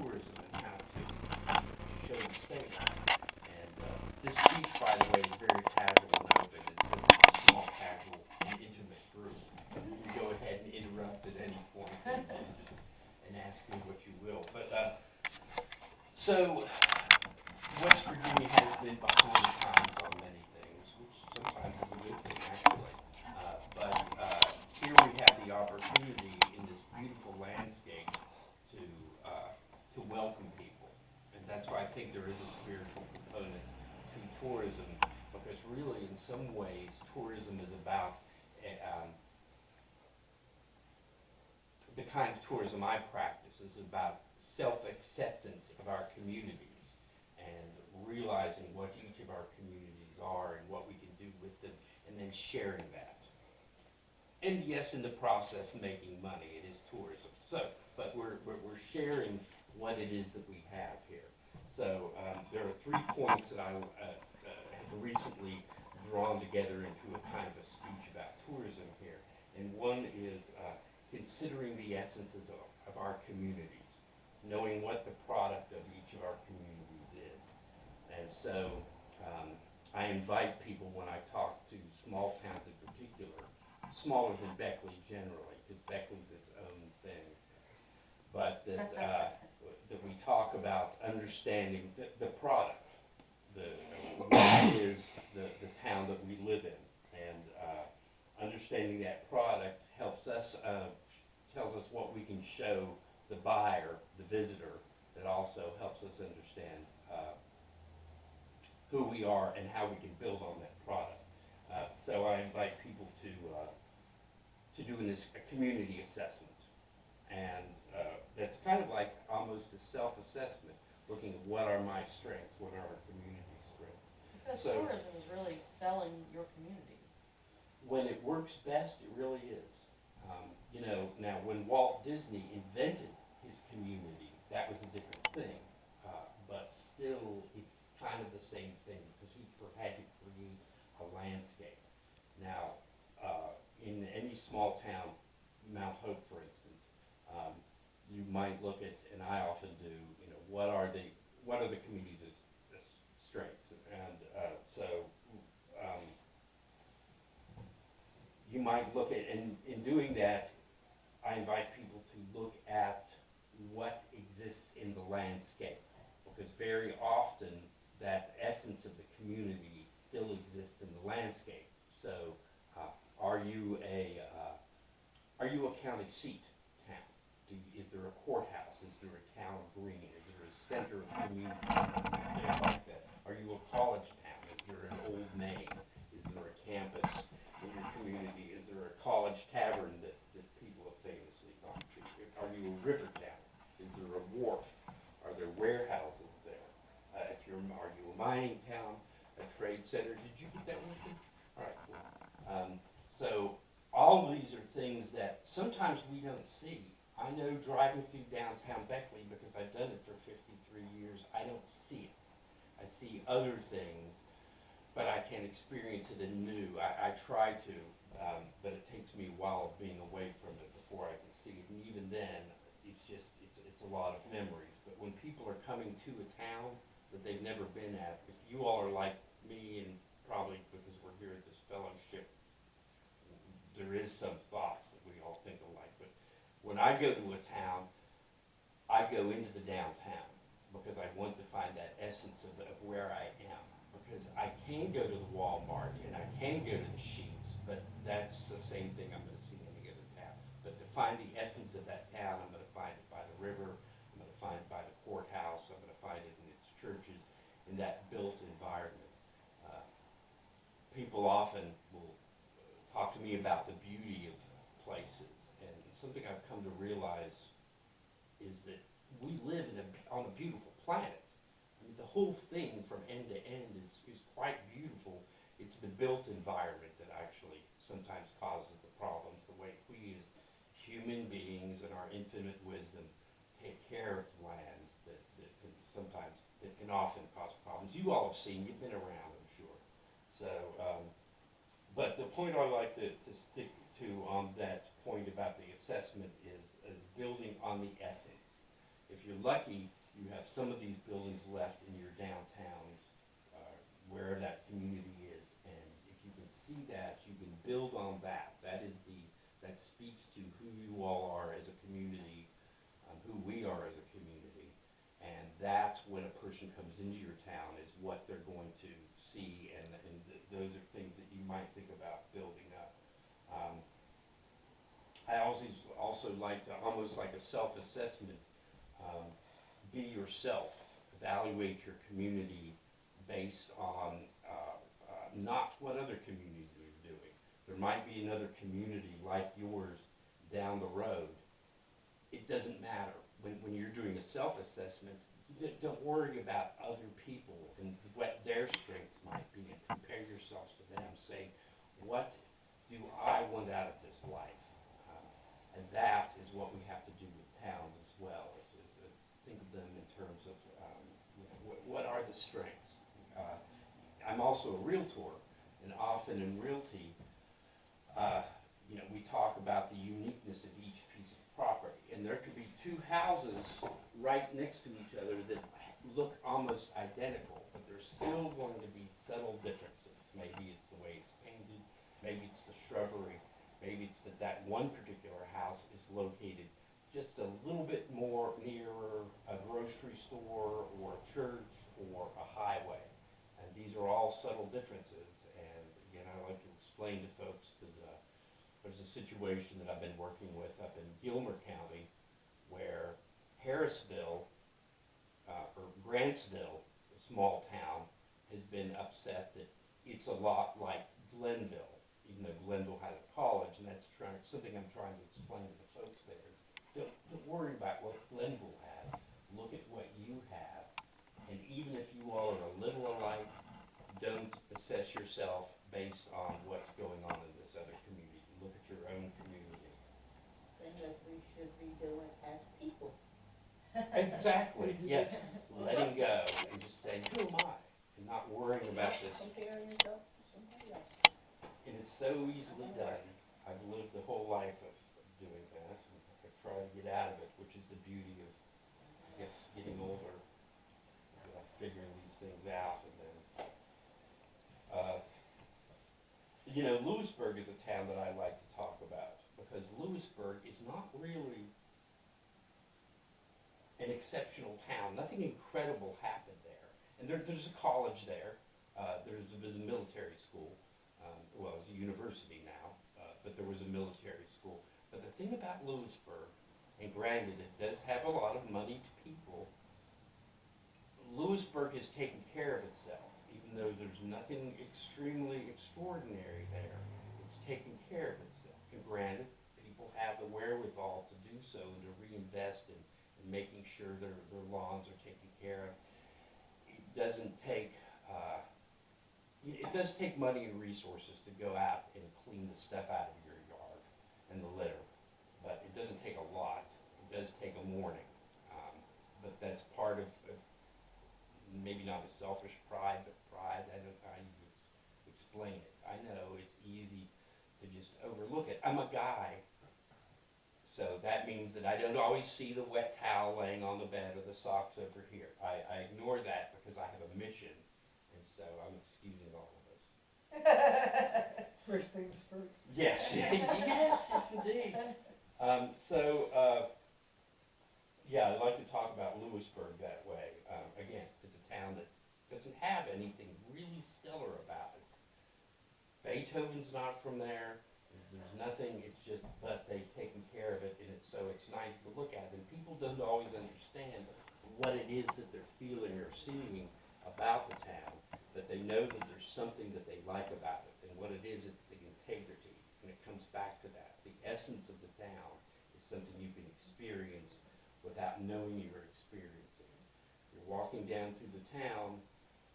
tourism and how to show the state. And this speech, by the way, is very casual and open. And since it's a small, casual, and intimate group, you can go ahead and interrupt at any point and ask me what you will. But so West Virginia has been behind the times on many things, which sometimes is a good thing, actually. But here we have the opportunity in this beautiful landscape to welcome people, and that's why I think there is a spiritual component to tourism, because really, in some ways, tourism is about the kind of tourism I practice is about self-acceptance of our communities and realizing what each of our communities are and what we can do with them, and then sharing that. And yes, in the process, making money. It is tourism. So, but we're sharing what it is that we have here. So there are 3 points that I have recently drawn together into a kind of a speech about tourism here. And one is considering the essences of our communities, knowing what the product of each of our communities is. And so I invite people when I talk to small towns in particular, smaller than Beckley generally, because Beckley's its own thing, but that that we talk about understanding the product, what is the town that we live in, and understanding that product helps us, tells us what we can show the buyer, the visitor, that also helps us understand who we are and how we can build on that product. So I invite people to do a community assessment, and that's kind of like almost a self-assessment, looking at what are my strengths, what are our community strengths. Because tourism is really selling your community. When it works best, it really is. Now when Walt Disney invented his community, that was a different thing, but still it's kind of the same thing because he had to create a landscape. Now, in any small town, Mount Hope, for instance, you might look at, and I often do, what are the community's strengths, and you might look at, and in doing that, I invite people to look at what exists in the landscape, because very often that essence of the community still exists in the landscape. So, are you a county seat town? Is there a courthouse? Is there a town green? Is there a center of community? Things like that. Are you a college town? Is there an old Main? Is there a campus in your community? Is there a college tavern that people have famously gone to? Are you a river town? Is there a wharf? Are there warehouses there? Are you a mining town? A trade center? Did you get that one? All right, cool. So all of these are things that sometimes we don't see. I know driving through downtown Beckley, because I've done it for 53 years, I don't see it. I see other things, but I can experience it anew. I try to, but it takes me a while of being away from it before I can see it. And even then, it's a lot of memories. But when people are coming to a town that they've never been at, if you all are like me, and probably because we're here at this fellowship, there is some thoughts that we all think alike. But when I go to a town, I go into the downtown because I want to find that essence of where I am. Because I can go to the Walmart and I can go to the Sheets, but that's the same thing I'm going to see in any other town. But to find the essence of that town, I'm going to find it by the river, I'm going to find it by the courthouse, I'm going to find it in its churches, in that built environment. People often will talk to me about the beauty of places, and something I've come to realize is that we live on a beautiful planet. I mean, the whole thing from end to end is quite beautiful. It's the built environment that actually sometimes causes the problems, the way we as human beings and our infinite wisdom take care of land that can often cause problems. You all have seen, you've been around, I'm sure. So, but the point I like to stick to on that point about the assessment is building on the essence. if you're lucky, you have some of these buildings left in your downtowns, where that community is, and if you can see that, you can build on that. That speaks to who you all are as a community, who we are as a community, and that's when a person comes into your town is what they're going to see, and those are things that you might think about building up. I also like to, almost like a self-assessment, be yourself, evaluate your community based on not what other communities are doing. There might be another community like yours down the road. It doesn't matter. When you're doing a self-assessment, don't worry about other people and what their strengths might be, and compare yourselves to them. Say, what do I want out of this life? And that is what we have to do with towns as well, is think of them in terms of what are the strengths. I'm also a realtor, and often in realty, we talk about the uniqueness of each piece of property, and there could be two houses right next to each other that look almost identical, but there's still going to be subtle differences. Maybe it's the way it's painted, maybe it's the shrubbery, maybe it's that one particular house is located just a little bit more nearer a grocery store or a church or a highway. And these are all subtle differences, and again, I like to explain to folks, because there's a situation that I've been working with up in Gilmer County where Harrisville, or Grantsville, a small town, has been upset that it's a lot like Glenville, even though Glenville has a college, and that's something I'm trying to explain to the folks there is, don't worry about what Glenville has, look at what you have, and even if you all are a little alike, don't assess yourself based on what's going on in this other community. Look at your own community. Thing as we should be doing as people. Exactly, yes. Letting go and just saying, who am I? And not worrying about this. Comparing yourself to somebody else. And it's so easily done. I've lived the whole life of doing that. And I try to get out of it, which is the beauty of, I guess, getting older. Figuring these things out. And then, Lewisburg is a town that I like to talk about, because Lewisburg is not really an exceptional town. Nothing incredible happened there. And there's a college there. There's a military school. Well, it's a university now, but there was a military school. But the thing about Lewisburg, and granted it does have a lot of money to people, Lewisburg has taken care of itself. Even though there's nothing extremely extraordinary there, it's taken care of itself. And granted, people have the wherewithal to do so and to reinvest in making sure their lawns are taken care of. It doesn't take, it does take money and resources to go out and clean the stuff out of your yard and the litter, but it doesn't take a lot. It does take a morning, but that's part of maybe not a selfish pride, but pride. I don't know how you explain it. I know it's easy to just overlook it. I'm a guy, so that means that I don't always see the wet towel laying on the bed or the socks over here. I ignore that because I have a mission, and so I'm excusing all of us. First things first. Yes, yes, indeed. Yeah, I like to talk about Lewisburg that way. Again, it's a town that doesn't have anything really stellar about it. Beethoven's not from there. There's nothing. It's just, but they've taken care of it, and it's nice to look at. And people don't always understand what it is that they're feeling or seeing about the town, but they know that there's something that they like about it. And what it is, it's the integrity, and it comes back to that. The essence of the town is something you can experience without knowing you're experiencing. You're walking down through the town,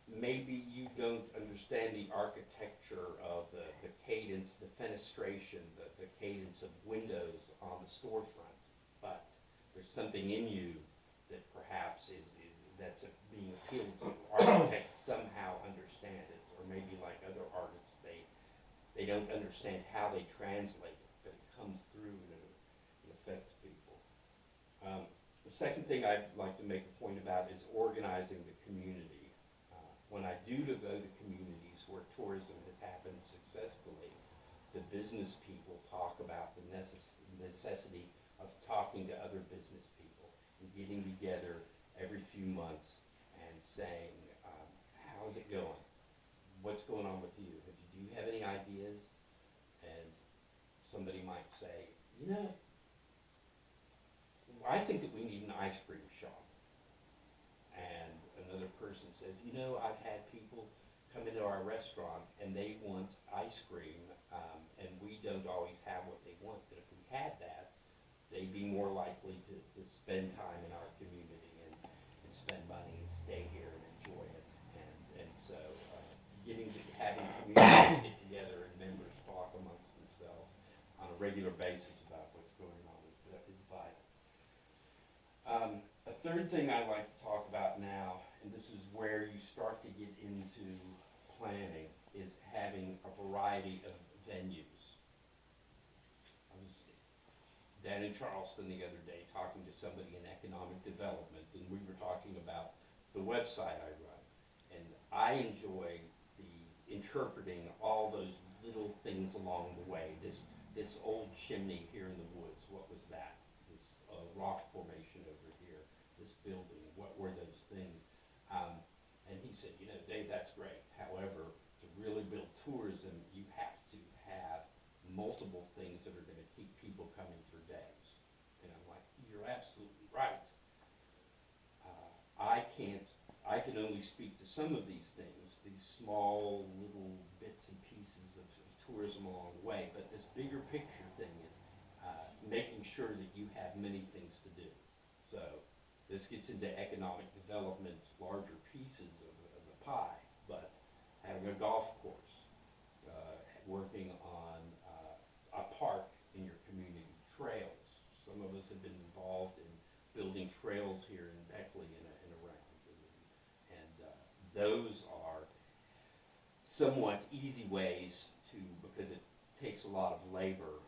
maybe you don't understand the architecture of the cadence, the fenestration, the cadence of windows on the storefront, but there's something in you that perhaps that's being appealed to. Architects somehow understand it, or maybe like other artists, they don't understand how they translate it, but it comes through and it affects people. second thing I'd like to make a point about is organizing the community. When I do go to communities where tourism has happened successfully, the business people talk about the necessity of talking to other business people and getting together every few months and saying, how's it going? What's going on with you? Do you have any ideas? And somebody might say, you know, I think that we need an ice cream shop. And another person says, you know, I've had people come into our restaurant and they want ice cream, and we don't always have what they want. But if we had that, they'd be more likely to spend time in our community and spend money and stay here and enjoy it. And so having communities get together and members talk amongst themselves on a regular basis about what's going on is vital. A third thing I'd like to talk about now, and this is where you start to get into planning, is having a variety of venues. I was down in Charleston the other day talking to somebody in economic development, and we were talking about the website I run. And I enjoy interpreting all those little things along the way. This old chimney here in the woods, what was that? This rock formation over here, this building, what were those things? And he said, you know, Dave, that's great. However, to really build tourism, you have to have multiple things that are going to keep people coming for days. And I'm like, you're absolutely right. I can only speak to some of these things, these small little bits and pieces of tourism along the way, but this bigger picture thing is making sure that you have many things to do. So this gets into economic development, larger pieces of the pie, but having a golf course, working on a park in your community, trails. Some of us have been involved in building trails here in Beckley and around. Those are somewhat easy ways to, because it takes a lot of labor.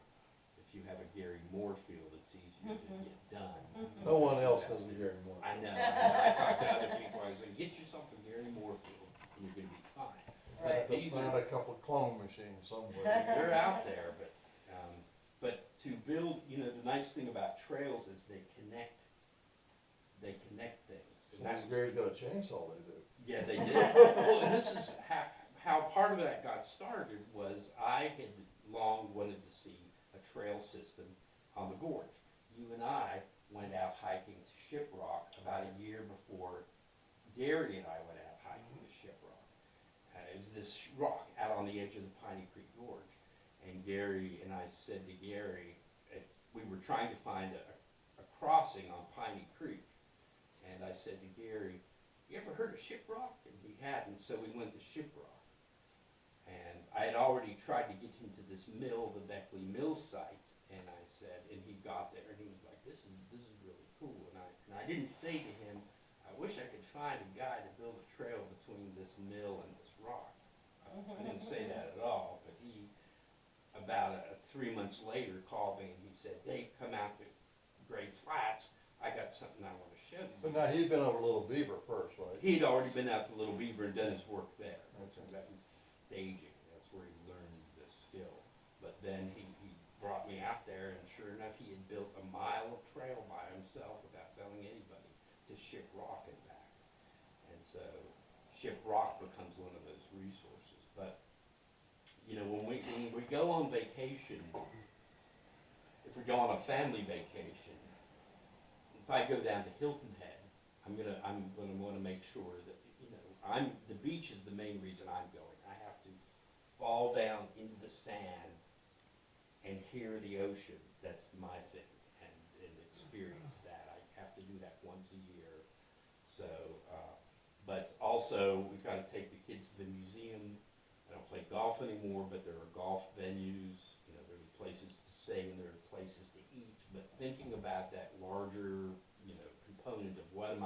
If you have a Gary Moore field, it's easier to get done. No one else has a Gary Moore. I know. I talk to other people, I say, get yourself a Gary Moore field, and you're gonna be fine. Right. These Find are, a couple of clone machines somewhere. they're out there, but to build, you know, the nice thing about trails is they connect things. And Sounds Gary's got a chainsaw they do. Yeah, they did. Well, and this is how part of that got started was I had long wanted to see a trail system on the gorge. You and I went out hiking to Shiprock about a year before Gary and I went out hiking to Shiprock. It was this rock out on the edge of the Piney Creek Gorge. And Gary and I said to Gary, we were trying to find a crossing on Piney Creek. And I said to Gary, you ever heard of Shiprock? And he hadn't, so we went to Shiprock. And I had already tried to get him to this mill, the Beckley Mill site, and I said, and he got there, and he was like, this is really cool. And I didn't say to him, I wish I could find a guy to build a trail between this mill and this rock. I didn't say that at all, but he, about 3 months later, called me and he said, Dave, come out to Great Flats. I got something I want to show you. But now he'd been over Little Beaver first, right? He'd already been out to Little Beaver and done his work there. Okay. That was staging. That's where he learned the skill. But then he brought me out there, and sure enough, he had built a mile of trail by himself without telling anybody to Shiprock and back. And so Shiprock becomes one of those resources. But you know, when we go on vacation, if we go on a family vacation, if I go down to Hilton Head, I'm gonna want to make sure that, you know, the beach is the main reason I'm going. I have to fall down into the sand and hear the ocean. That's my thing, and experience that. I have to do that once a year. So, but also we've got to take the kids to the museum. I don't play golf anymore, but there are golf venues. You know, there are places to stay and there are places to eat. But thinking about that larger, you know, component of what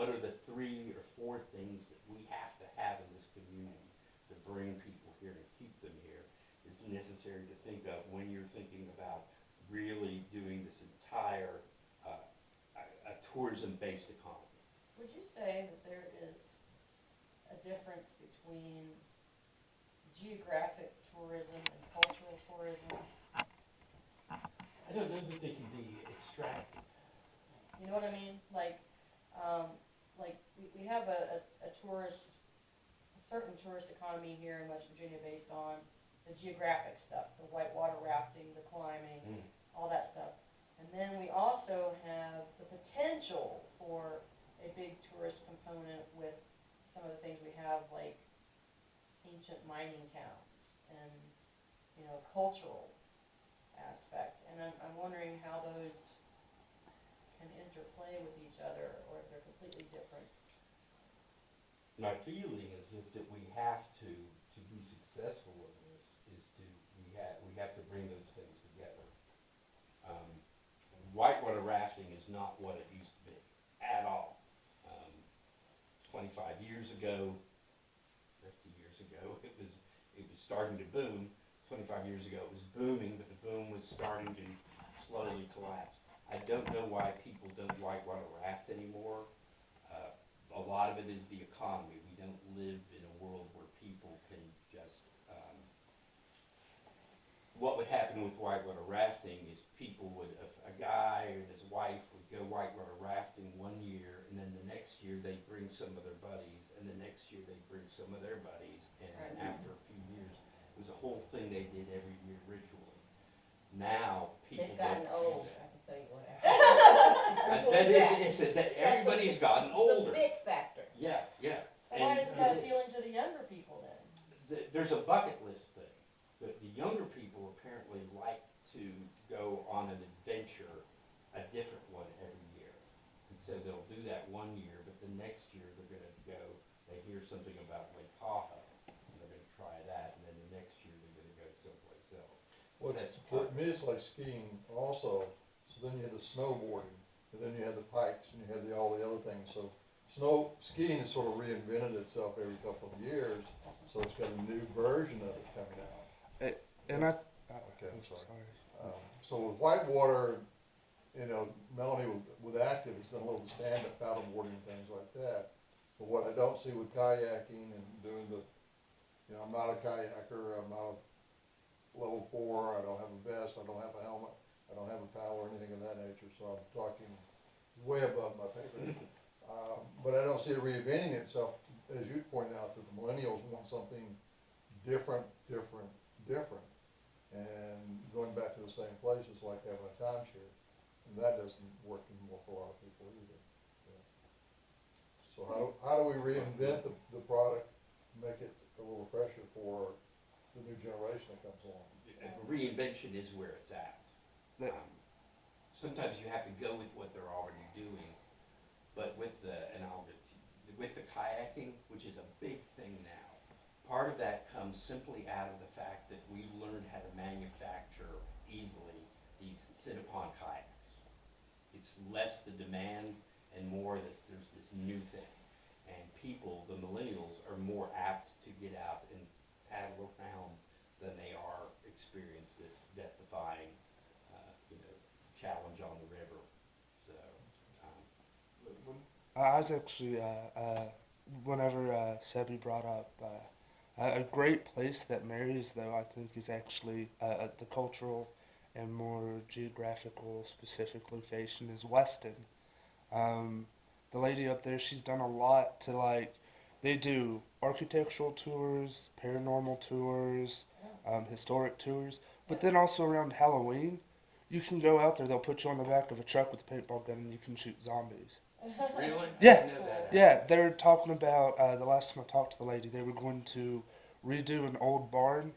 are the 3 or 4 things that we have to have in this community to bring people here and keep them here is necessary to think of when you're thinking about really doing this entire a would you say that there is a difference between geographic tourism and cultural tourism? I don't know that they can be extracted. You know what I mean? Like we have a certain tourist economy here in West Virginia based on the geographic stuff, the whitewater rafting, the climbing, all that stuff. And then we also have the potential for a big tourist component with some of the things we have, like ancient mining towns and, you know, cultural aspect. And I'm wondering how those can interplay with each other, or if they're completely different. My feeling is that we have to be successful in this, we have to bring those things together. Whitewater rafting is not what it used to be, at all. 25 years ago, 50 years ago, it was starting to boom. 25 years ago it was booming, but the boom was starting to slowly collapse. I don't know why people don't whitewater raft anymore. A lot of it is the economy. We don't live in a world where people can just, what would happen with whitewater rafting is people would, a guy and his wife would go whitewater rafting one year, and then the next year they'd bring some of their buddies, and the next year they'd bring some of their buddies, and Right. after a few years, it was a whole thing they did every year ritually. Now, people They've don't gotten do old, that. I can tell you what happened. That is, everybody's gotten older. The bit factor. Yeah, yeah. So why And isn't that it is. appealing to the younger people then? There's a bucket list thing. The younger people apparently like to go on an adventure, a different one every year. And so they'll do that one year, but the next year they're gonna go, they hear something about Lake Tahoe, and they're gonna try that, and then the next year they're gonna go someplace else. Well, That's to part of me, it's like skiing also, so then you had the snowboarding, and then you had the pikes, and you had all the other things, so skiing has sort of reinvented itself every couple of years, so it's got a new version of it coming out. And I, Okay, I'm I'm sorry. So with whitewater, you know, Melanie with Active has done a little stand-up paddleboarding and things like that. But what I don't see with kayaking and doing you know, I'm not a kayaker, I'm not a level 4, I don't have a vest, I don't have a helmet, I don't have a paddle or anything of that nature, so I'm talking way above my pay grade. But I don't see it reinventing itself, as you pointed out, that the millennials want something different. And going back to the same place is like having a timeshare, and that doesn't work anymore for a lot of people either. Yeah. So how do we reinvent the product, make it a little fresher for the new generation that comes along? Reinvention is where it's at. That- Sometimes you have to go with what they're already doing, but with the kayaking, which is a big thing now, part of that comes simply out of the fact that we've learned how to manufacture easily these sit-upon kayaks. It's less the demand and more that there's this new thing. And people, the millennials, are more apt to get out and paddle around than they are experience this death-defying, challenge on the river. So, I was actually, whenever Sebi brought up a great place that marries, though, I think is actually the cultural and more geographical specific location is Weston. The lady up there, she's done a lot to, like, they do architectural tours, paranormal tours, historic tours, but then also around Halloween, you can go out there, they'll put you on the back of a truck with a paintball gun and you can shoot zombies. really? Yeah. I didn't know that. Yeah, they're talking about, the last time I talked to the lady, they were going to redo an old barn